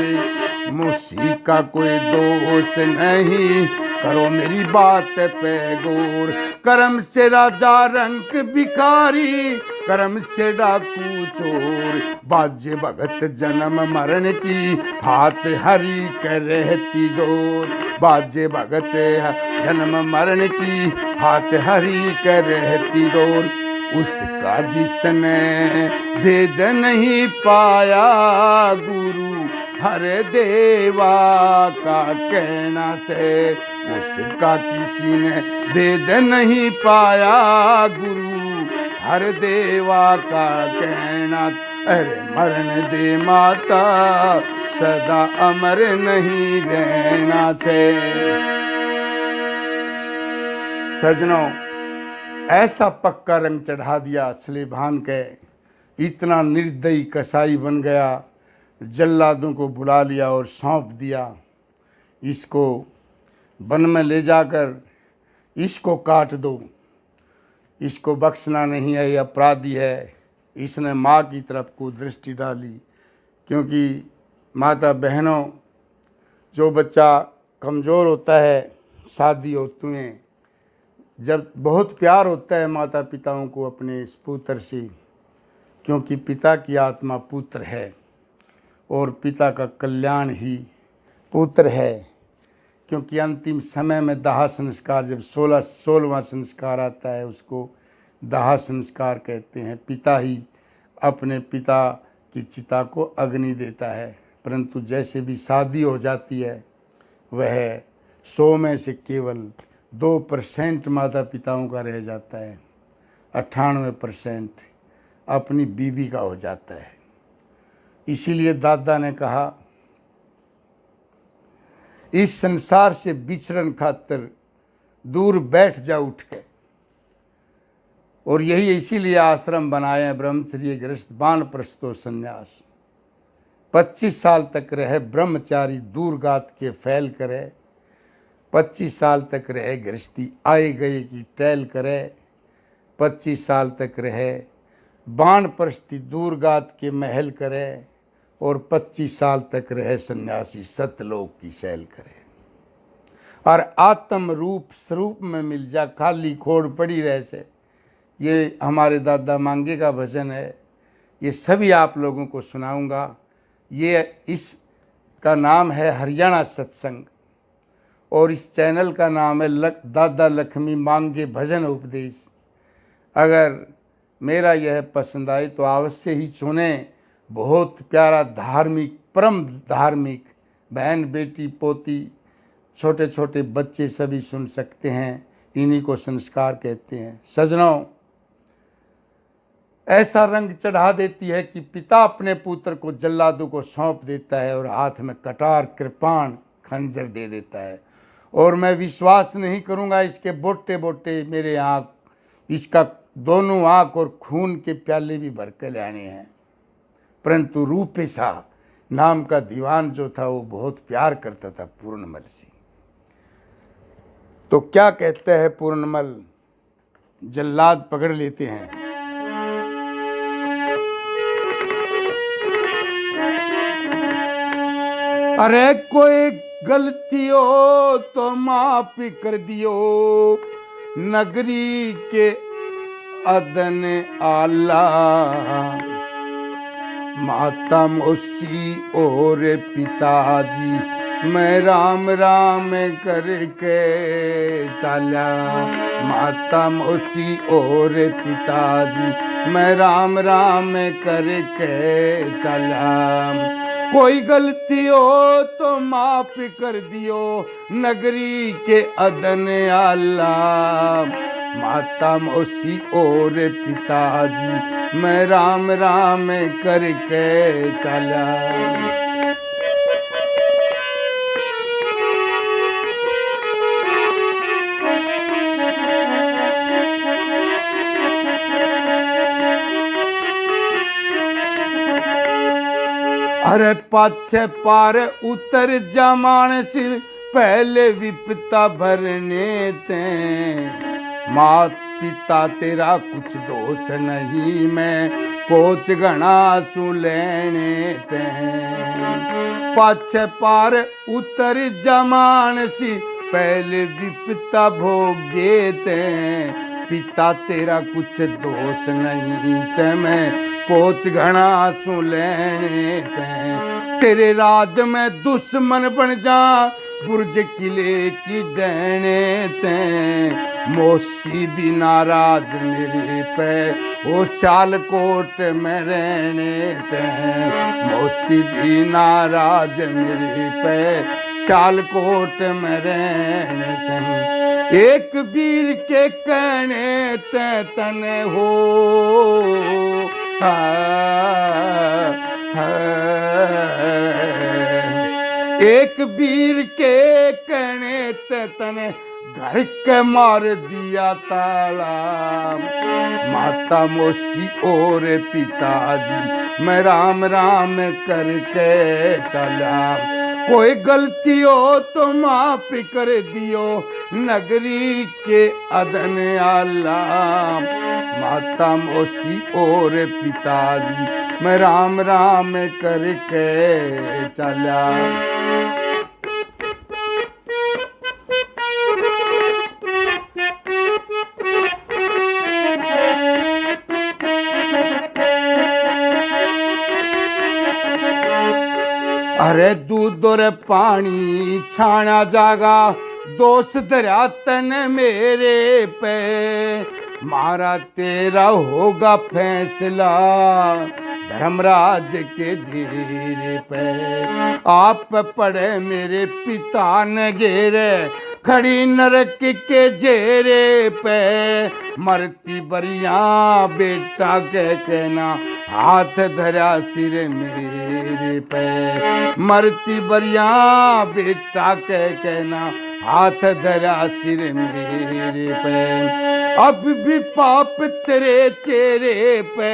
मौसी का कोई दोष नहीं, करो मेरी बात पे गौर, कर्म से राजा रंक भिखारी, कर्म से डाकू चोर। बाजे भगत जन्म मरण की हाथ हरि कर रहती डोर। बाजे भगत जन्म मरण की हाथ हरि कर रहती डोर। उसका जिसने भेद नहीं पाया गुरु हर देवा का कहना से। उसका किसी ने भेद नहीं पाया गुरु हर देवा का कहना। अरे मरण दे माता सदा अमर नहीं रहना से। सजनों, ऐसा पक्का रंग चढ़ा दिया सलेभान के, इतना निर्दयी कसाई बन गया। जल्लादों को बुला लिया और सौंप दिया, इसको वन में ले जाकर इसको काट दो, इसको बख्शना नहीं है, ये अपराधी है। इसने माँ की तरफ को दृष्टि डाली, क्योंकि माता बहनों, जो बच्चा कमज़ोर होता है, शादी होती हैं, जब बहुत प्यार होता है माता पिताओं को अपने इस पुत्र से, क्योंकि पिता की आत्मा पुत्र है और पिता का कल्याण ही पुत्र है। क्योंकि अंतिम समय में दाह संस्कार, जब 16वां संस्कार आता है, उसको दाह संस्कार कहते हैं। पिता ही अपने पिता की चिता को अग्नि देता है। परंतु जैसे भी शादी हो जाती है, वह 100 में से केवल 2% माता पिताओं का रह जाता है, 98% अपनी बीवी का हो जाता है। इसीलिए दादा ने कहा, इस संसार से विचरण खातिर दूर बैठ जा उठ के। और यही इसीलिए आश्रम बनाए हैं, ब्रह्मचर्य गृहस्थ वानप्रस्थो संन्यास। 25 साल तक रहे ब्रह्मचारी दूरगात के फैल करे, 25 साल तक रहे गृहस्थी आए गए की टहल करे, 25 साल तक रहे वानप्रस्थी दूरगात के महल करे, और 25 साल तक रहे सन्यासी सतलोक की सैल करे। और आत्म रूप स्वरूप में मिल जा, खाली खोड़ पड़ी रहे से। ये हमारे दादा मांगे का भजन है, ये सभी आप लोगों को सुनाऊंगा। ये इसका नाम है हरियाणा सत्संग, और इस चैनल का नाम है दादा लक्ष्मी मांगे भजन उपदेश। अगर मेरा यह पसंद आए तो अवश्य ही सुने। बहुत प्यारा धार्मिक, परम धार्मिक, बहन बेटी पोती छोटे छोटे बच्चे सभी सुन सकते हैं। इन्हीं को संस्कार कहते हैं। सजनों, ऐसा रंग चढ़ा देती है कि पिता अपने पुत्र को जल्लादों को सौंप देता है और हाथ में कटार कृपाण खंजर दे देता है। और मैं विश्वास नहीं करूंगा, इसके बोटे बोटे मेरे आँख, इसका दोनों आँख और खून के प्याले भी भर के लाने हैं। परंतु रूपेशा नाम का दीवान जो था, वो बहुत प्यार करता था पूर्णमल से। तो क्या कहते हैं पूर्णमल, जल्लाद पकड़ लेते हैं। अरे कोई गलती हो तो माफ कर दियो, नगरी के अदन आला। माता मौसी और पिताजी मैं राम राम करके चला। माता मौसी और पिताजी मैं राम राम करके चला। कोई गलती हो तो माफ कर दियो, नगरी के अदन आला। माता मौसी और पिताजी मैं राम राम करके चला। अरे पाछे पार उतर जमान से पहले विपता भरने ते। मात पिता तेरा कुछ दोष नहीं, मैं कोच घना सु लेने ते। पाछे पार उतर जमान सी पहले विपता भोगे ते। पिता तेरा कुछ दोष नहीं से मैं पोच घना आंसू लेने तेरे राज में दुश्मन बन जा बुर्ज किले की डैने मौसी भी नाराज मेरे पे ओ सियालकोट में रहने मौसी भी नाराज मेरे पे सियालकोट में रहने से एक वीर के कहने तन हो एक वीर के कहने तने घर के मार दिया ताला माता मौसी और पिताजी मैं राम राम करके चला कोई गलती हो तो माफ कर दियो नगरी के अदन आला माता मौसी और पिताजी मैं राम राम करके चला। अरे दूध और पानी छाना जागा दोस्त दरिया तन मेरे पे मारा तेरा होगा फैसला धर्मराज के डेरे पे आप पड़े मेरे पिता ने घेरे खड़ी नरक के जेरे पे मरती बरिया बेटा के कहना हाथ धरा सिर मेरे पे मरती बरिया बेटा के कहना हाथ धरा सिर मेरे पे अब भी पाप तेरे चेहरे पे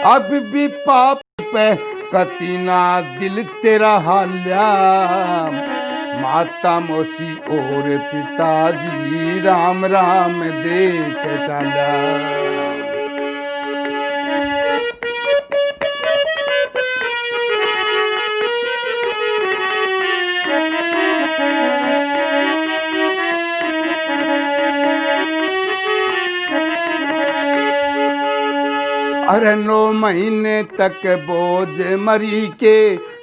अब भी पाप पे कतीना दिल तेरा हाल्या माता मौसी और पिताजी राम राम देख चला। अरे 9 महीने तक बोझ मरी के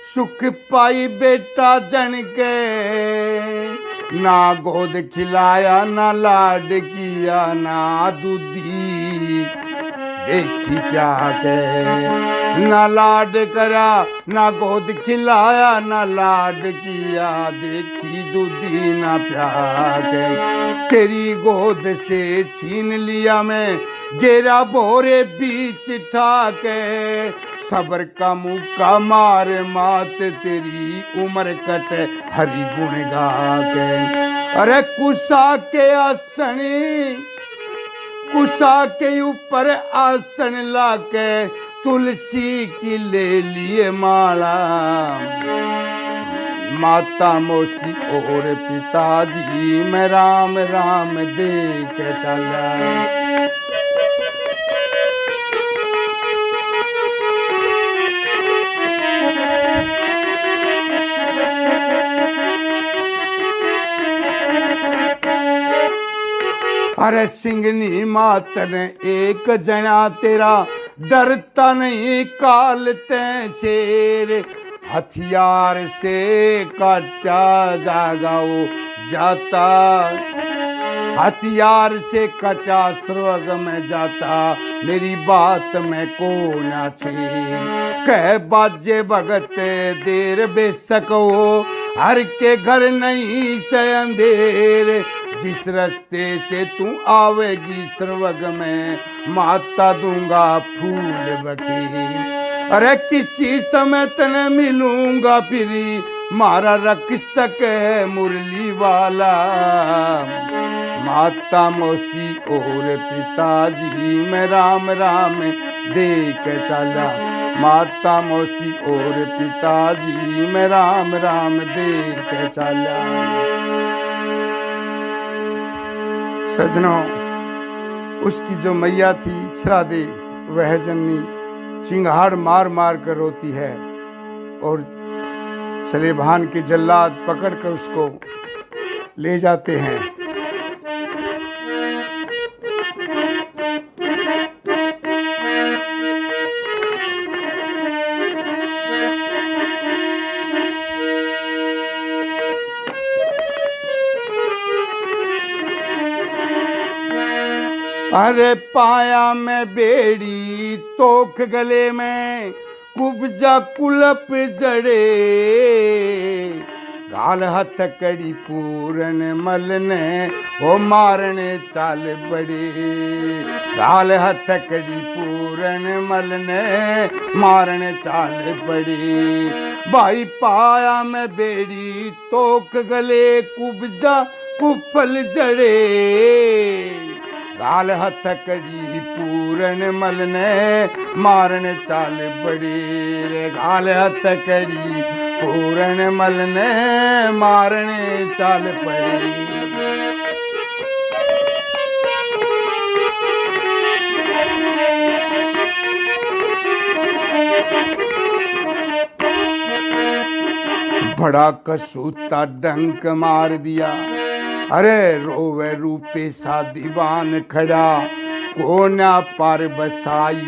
सुख पाई बेटा जन के ना गोद खिलाया ना लाड किया ना दूधी देखी प्या के ना लाड करा ना गोद खिलाया ना लाड किया देखी दूधी ना प्या के तेरी गोद से छीन लिया मैं गेरा बोरे बीच ठाके सबर का मुक्का मार मात तेरी उम्र कट हरि गुण गा के अरे कुसा के ऊपर आसन लाके तुलसी की ले लिए माला माता मौसी और पिताजी मैं राम राम देख चला। अरे सिंगनी मात ने एक जना तेरा डरता नहीं काल ते शेर हथियार से काटा जागाओ जाता हथियार से कटा स्वर्ग में जाता मेरी बात में को ना छेड़ कह बाजे भगत देर बेशक हो हर के घर नहीं से अंधेर जिस रास्ते से तू आवेगी स्वर्ग में माता दूंगा फूल बखेर अरे किसी समय तने मिलूंगा फिर मारा रक्षक है मुरली वाला माता मौसी और पिताजी मैं राम राम देख चला माता मौसी और पिताजी मैं राम राम देख चला। सजनों उसकी जो मैया थी छरादे वह जननी चिंगाड़ मार मार कर रोती है और सलेभान के जल्लाद पकड़कर उसको ले जाते हैं। अरे पाया मैं बेड़ी तोख गले में कुब्जा कुलप जड़े, गाल हथकड़ी पूरन मलने ओ मारने चाल बड़े, गाल हथकड़ी पूरन मलने मारने चाल बड़े। भाई पाया मैं बेड़ी तोख गले कुब्जा कुफल जड़े, गाल हथकड़ी पूरन मलने मारने चाल बड़ी रे, गाल हथकड़ी पूरन मलने मारने चाल पड़ी। बड़ा कसूता डंक मार दिया, अरे रोवे रूपे सा दीवान खड़ा, कोना पार बसाई।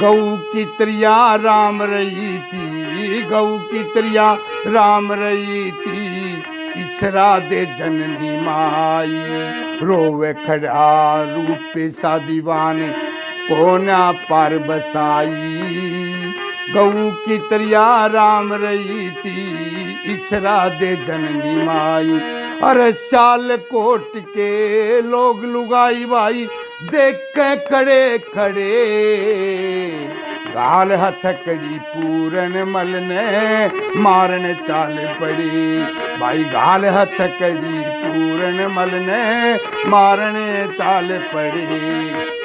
गऊ की त्रिया राम रही थी, गऊ की त्रिया राम रही थी, इछरा दे जननी माई। रोवे खड़ा रूपे सा दीवान, कोना पार बसाई। गऊ की त्रिया राम रही थी, इछरा दे जननी माई। अरे साल कोट के लोग लुगाई भाई देख के खड़े खड़े, गाल हथकड़ी पूरन मलने मारने चाल पड़ी। भाई गाल हथकड़ी पूरन मलने मारने चाल पड़ी।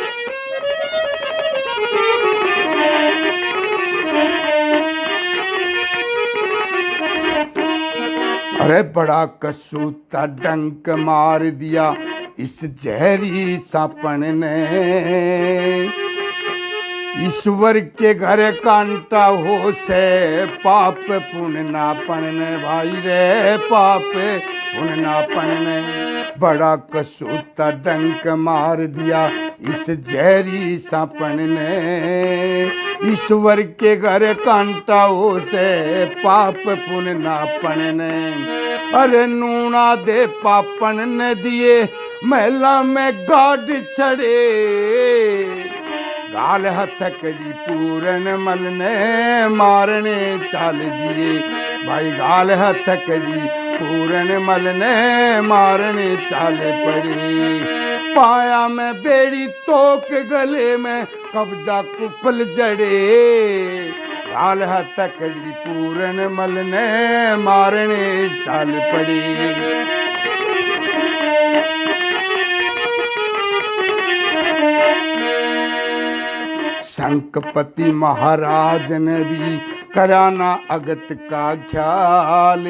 अरे बड़ा कसूता डंक मार दिया इस जहरी सापन ने, ईश्वर के घर कांटा हो से पाप पुण्य ना पड़ने। भाई रे पाप पुण्य ना पड़ने, बड़ा कसूता डंक मार दिया इस जहरी सापन ने। ईश्वर के घर कांटा हो से पाप पुण्य ना पड़ने। अरे नूना दे पापन ने दिए महला में गाड चढ़े, गाल हथकड़ी पूरन मलने मारने चाल दिए। भाई गाल हथकड़ी पूरन मलने मारने चाल पड़े। पाया मैं बेड़ी तोक गले में कब्जा कुफल जड़े, गाल हथकड़ी पूरन मलने मारने चाल पड़े। शंखपति महाराज ने भी कराना अगत का ख्याल,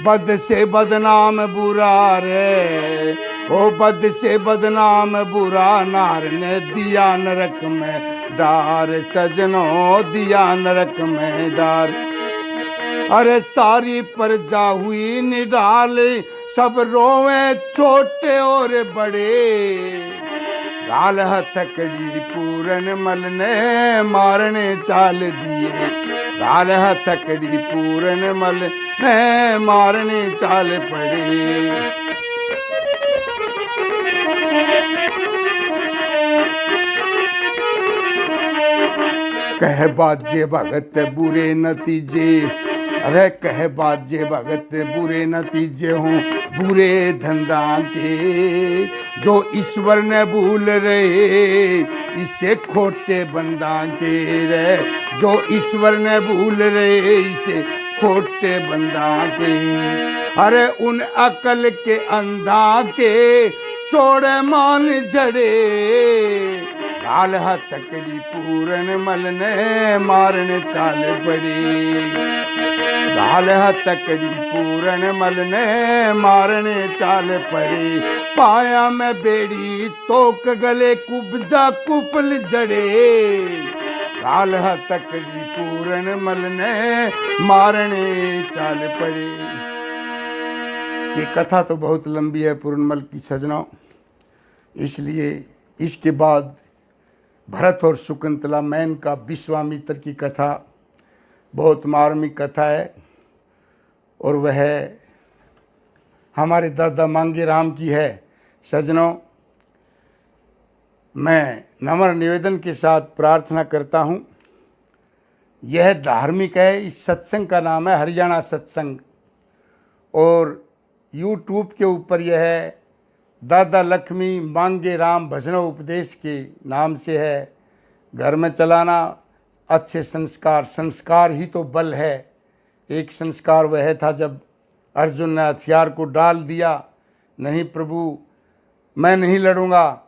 बद से बदनाम बुरा रे, ओ बद से बदनाम बुरा, नार ने दिया नरक में डार, सजनों दिया नरक में डार। अरे सारी प्रजा हुई निडाल, सब रोवे छोटे और बड़े, गाल हथकड़ी पूरन मलने मारने चाल दिए, गाल हथकड़ी पूरन मलने मारने चाल पड़े। कह बाजे भगत बुरे नतीजे, अरे कह बाजे भगत बुरे नतीजे हों बुरे धंधा के, जो ईश्वर ने भूल रहे इसे खोटे बंदा के रे, जो ईश्वर ने भूल रहे इसे खोटे बंदा के। अरे उन अकल के अंधा के चौड़े मान जड़े, गाल हथकड़ी पूरन मलने मारने चाल पड़ी, गाल हथकड़ी पूरन मलने मारने चाल पड़ी। पाया मैं बेड़ी तोक गले कुब्जा कुफल जड़े, गाल हथकड़ी पूरन मलने मारने चाल पड़ी। ये कथा तो बहुत लंबी है पूर्णमल की सजनों, इसलिए इसके बाद भरत और शकुंतला मैन का विश्वामित्र की कथा बहुत मार्मिक कथा है और वह हमारे दादा मांगे राम की है। सजनों, मैं नम्र निवेदन के साथ प्रार्थना करता हूँ, यह धार्मिक है। इस सत्संग का नाम है हरियाणा सत्संग और यूट्यूब के ऊपर यह दादा लक्ष्मी मांगे राम भजन उपदेश के नाम से है। घर में चलाना अच्छे संस्कार, संस्कार ही तो बल है। एक संस्कार वह था जब अर्जुन ने हथियार को डाल दिया, नहीं प्रभु मैं नहीं लड़ूंगा,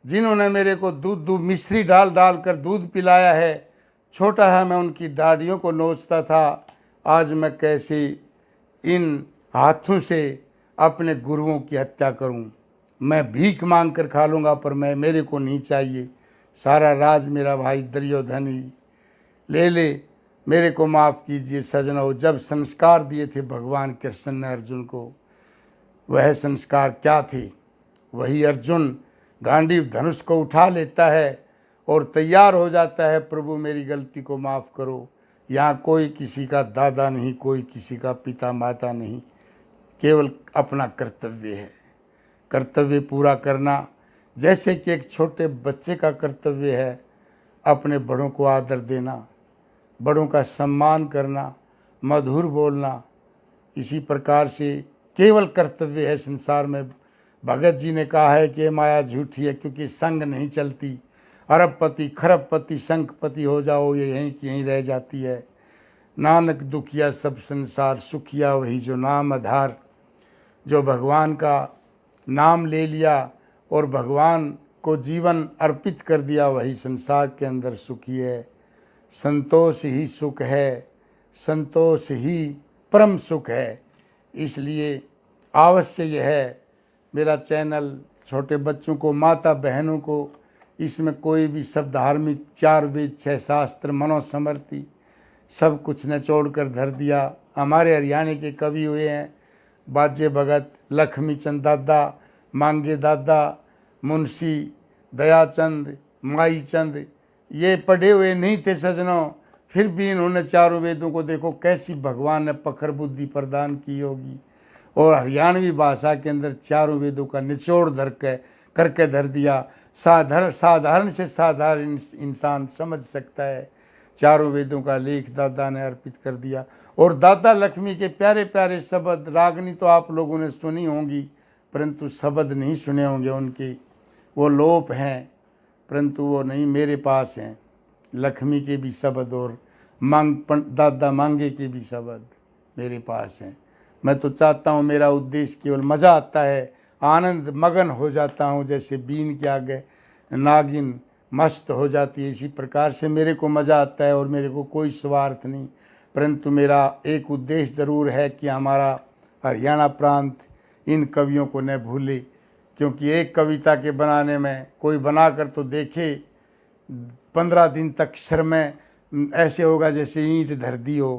जिन्होंने मेरे को दूध मिश्री डाल कर दूध पिलाया है, छोटा है मैं उनकी दाढ़ियों को नोचता था, आज मैं कैसे इन हाथों से अपने गुरुओं की हत्या करूं। मैं भीख मांग कर खा लूँगा पर मेरे को नहीं चाहिए, सारा राज मेरा भाई दुर्योधन ही ले ले, मेरे को माफ़ कीजिए। सजनों, जब संस्कार दिए थे भगवान कृष्ण ने अर्जुन को, वह संस्कार क्या थे? वही अर्जुन गांडीव धनुष को उठा लेता है और तैयार हो जाता है, प्रभु मेरी गलती को माफ़ करो। यहाँ कोई किसी का दादा नहीं, कोई किसी का पिता माता नहीं, केवल अपना कर्तव्य है। कर्तव्य पूरा करना जैसे कि एक छोटे बच्चे का कर्तव्य है, अपने बड़ों को आदर देना, बड़ों का सम्मान करना, मधुर बोलना, इसी प्रकार से केवल कर्तव्य है संसार में। भगत जी ने कहा है कि माया झूठी है क्योंकि संग नहीं चलती, अरबपति खरबपति शंखपति हो जाओ, ये यहीं की यहीं रह जाती है। नानक दुखिया सब संसार सुखिया, वही जो नाम आधार। जो भगवान का नाम ले लिया और भगवान को जीवन अर्पित कर दिया, वही संसार के अंदर सुखी है। संतोष ही सुख है, संतोष ही परम सुख है। इसलिए अवश्य यह है मेरा चैनल छोटे बच्चों को, माता बहनों को, इसमें कोई भी सब धार्मिक 4 वेद 6 शास्त्र मनोस्मृति सब कुछ निचोड़ कर धर दिया। हमारे हरियाणा के कवि हुए हैं बाजे भगत, लक्ष्मी चंद दादा, मांगे दादा, मुंशी दयाचंद, माई चंद, ये पढ़े हुए नहीं थे सजनों, फिर भी इन्होंने 4 वेदों को देखो कैसी भगवान ने पखर बुद्धि प्रदान की होगी और हरियाणवी भाषा के अंदर 4 वेदों का निचोड़ करके धर दिया। साधारण से साधारण इंसान समझ सकता है। 4 वेदों का लेख दादा ने अर्पित कर दिया और दादा लक्ष्मी के प्यारे प्यारे शब्द, रागनी तो आप लोगों ने सुनी होंगी परंतु शब्द नहीं सुने होंगे उनके, वो लोप हैं परंतु वो नहीं मेरे पास हैं। लक्ष्मी के भी शब्द और दादा मांगे के भी शब्द मेरे पास हैं। मैं तो चाहता हूँ, मेरा उद्देश्य केवल मज़ा आता है, आनंद मगन हो जाता हूँ, जैसे बीन के आगे नागिन मस्त हो जाती है, इसी प्रकार से मेरे को मज़ा आता है और मेरे को कोई स्वार्थ नहीं। परंतु मेरा एक उद्देश्य ज़रूर है कि हमारा हरियाणा प्रांत इन कवियों को न भूले, क्योंकि एक कविता के बनाने में कोई बनाकर तो देखे 15 दिन तक सर में ऐसे होगा जैसे ईंट धर दी हो,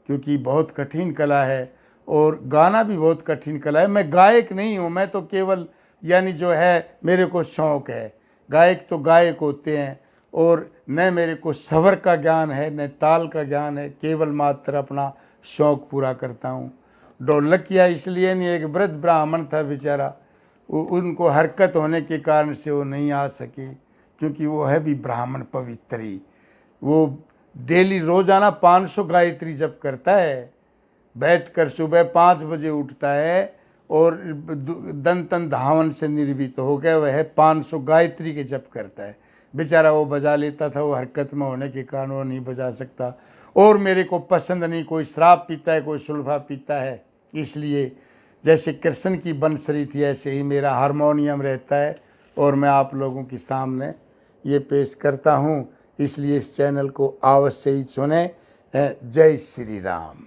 क्योंकि बहुत कठिन कला है और गाना भी बहुत कठिन कला है। मैं गायक नहीं हूँ, मैं तो केवल यानी जो है मेरे को शौक़ है। गायक तो गायक होते हैं और न मेरे को स्वर का ज्ञान है न ताल का ज्ञान है, केवल मात्र अपना शौक़ पूरा करता हूँ। ढोलकिया इसलिए नहीं, एक वृद्ध ब्राह्मण था बेचारा, उनको हरकत होने के कारण से वो नहीं आ सके, क्योंकि वो है भी ब्राह्मण पवित्री। वो डेली रोज़ाना 500 गायत्री जप करता है, बैठकर सुबह 5 बजे उठता है और दंतन धावन से निर्भीत हो गया वह 500 गायत्री के जप करता है। बेचारा वो बजा लेता था, वो हरकत में होने के कारण वो नहीं बजा सकता। और मेरे को पसंद नहीं कोई शराब पीता है, कोई सुलभा पीता है, इसलिए जैसे कृष्ण की बंसरी थी ऐसे ही मेरा हारमोनियम रहता है और मैं आप लोगों के सामने ये पेश करता हूँ। इसलिए इस चैनल को अवश्य ही सुने। जय श्री राम।